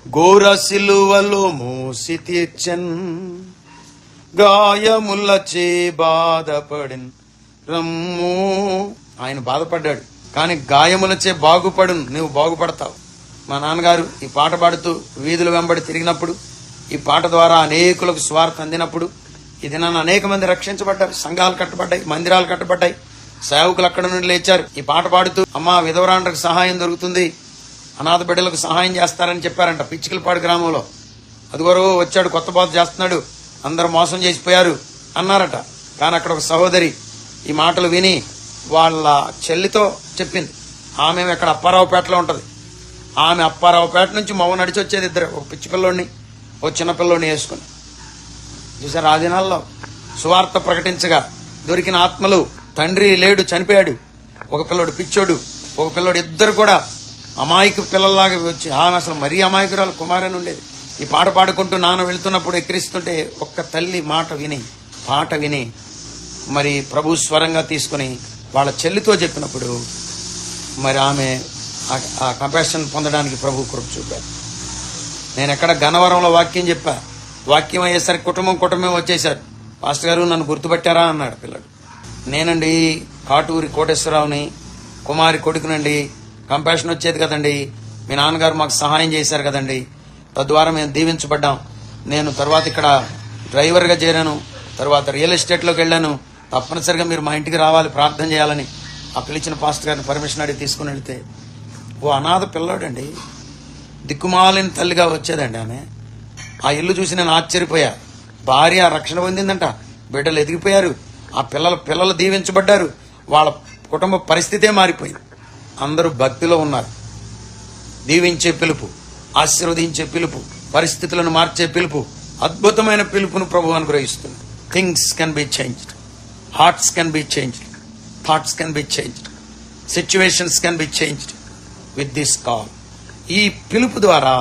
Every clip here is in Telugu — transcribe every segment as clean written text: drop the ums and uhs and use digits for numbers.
ఘోర సిలువలో మోసి తీర్చన్, గాయములచే బాధపడిన్ రమ్ము. ఆయన బాధపడ్డాడు, కానీ గాయములచే బాగుపడును, నువ్వు బాగుపడతావు. మా నాన్నగారు ఈ పాట పాడుతూ వీధుల వెంబడి తిరిగినప్పుడు, ఈ పాట ద్వారా అనేకులకు స్వార్థ అందినప్పుడు, ఈ దినాన్ని అనేక మంది రక్షించబడ్డారు, సంఘాలు కట్టబడ్డాయి, మందిరాలు కట్టబడ్డాయి, సేవకులు అక్కడ నుండి లేచారు. ఈ పాట పాడుతూ అమ్మా విధవరాండ్రకు సహాయం దొరుకుతుంది, అనాథ బిడ్డలకు సహాయం చేస్తారని చెప్పారంట పిచ్చికలపాడు గ్రామంలో. అదిగోరు వచ్చాడు, కొత్త బాధ చేస్తున్నాడు, అందరూ మోసం చేసిపోయారు అన్నారట. కానీ అక్కడ ఒక సహోదరి ఈ మాటలు విని వాళ్ళ చెల్లితో చెప్పింది. ఆమె ఎక్కడ అప్పారావుపేటలో ఉంటది. ఆమె అప్పారావుపేట నుంచి మౌన నడిచి వచ్చేది, ఇద్దరు, ఒక పిచ్చి పిల్లోడిని ఓ చిన్న పిల్లోడిని వేసుకుని. చూసారు, ఆ దినాల్లో సువార్త ప్రకటించగా దొరికిన ఆత్మలు, తండ్రి లేడు చనిపోయాడు, ఒక పిల్లోడు పిచ్చోడు, ఒక పిల్లోడు, ఇద్దరు కూడా అమాయకు పిల్లల్లాగా వచ్చి, ఆమె అసలు మరీ అమాయకురాలు కుమారని ఉండేది. ఈ పాట పాడుకుంటూ నాన్న వెళ్తున్నప్పుడు ఎక్కిరిస్తుంటే ఒక్క తల్లి పాట విని మరి ప్రభు స్వరంగా తీసుకుని వాళ్ళ చెల్లితో చెప్పినప్పుడు మరి ఆమె ఆ కంపాషన్ పొందడానికి ప్రభు కృప చూపారు. నేను ఎక్కడ గన్నవరంలో వాక్యం చెప్పా, వాక్యం అయ్యేసరికి కుటుంబం వచ్చేశారు. పాస్టర్ గారు నన్ను గుర్తుపట్టారా అన్నాడు పిల్లడు. నేనండి కాటూరి కోటేశ్వరరావుని, కుమారి కొడుకునండి, కంపాషన్ వచ్చేది కదండి, మీ నాన్నగారు మాకు సహాయం చేశారు కదండి, తద్వారా మేము దీవించబడ్డాం. నేను తర్వాత ఇక్కడ డ్రైవర్గా చేరాను, తర్వాత రియల్ ఎస్టేట్లోకి వెళ్ళాను, తప్పనిసరిగా మీరు మా ఇంటికి రావాలి, ప్రార్థన చేయాలని ఆ పిలిచిన పాస్టర్ గారిని పర్మిషన్ అడిగి తీసుకుని వెళ్తే, ఓ అనాథ పిల్లాడండి, దిక్కుమాలిన తల్లిగా వచ్చేదండి ఆమె. ఆ ఇల్లు చూసి నేను ఆశ్చర్యపోయా. భార్య రక్షణ పొందిందంట, బిడ్డలు ఎదిగిపోయారు, ఆ పిల్లలు దీవించబడ్డారు, వాళ్ళ కుటుంబ పరిస్థితే మారిపోయింది. అందరూ భక్తిలో ఉన్నారు. దీవించే పిలుపు, ఆశీర్వదించే పిలుపు, పరిస్థితులను మార్చే పిలుపు, అద్భుతమైన పిలుపును ప్రభు అనుగ్రహిస్తుంది. Things can be changed, hearts can be changed, thoughts can be changed, situations can be changed with this call. ఈ పిలుపు ద్వారా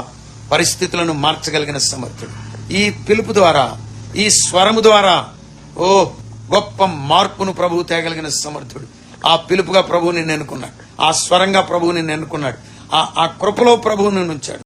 పరిస్థితులను మార్చగలిగిన సమర్థుడు, ఈ పిలుపు ద్వారా, ఈ స్వరము ద్వారా ఓ గొప్ప మార్పును ప్రభువు తేగలిగిన సమర్థుడు. ఆ పిలుపుగా ప్రభువు నిన్ను ఎన్నుకున్నాడు, ఆ స్వరంగా ప్రభువు నిన్ను ఎన్నుకున్నాడు, ఆ కృపలో ప్రభువు నిన్ను ఉంచాడు.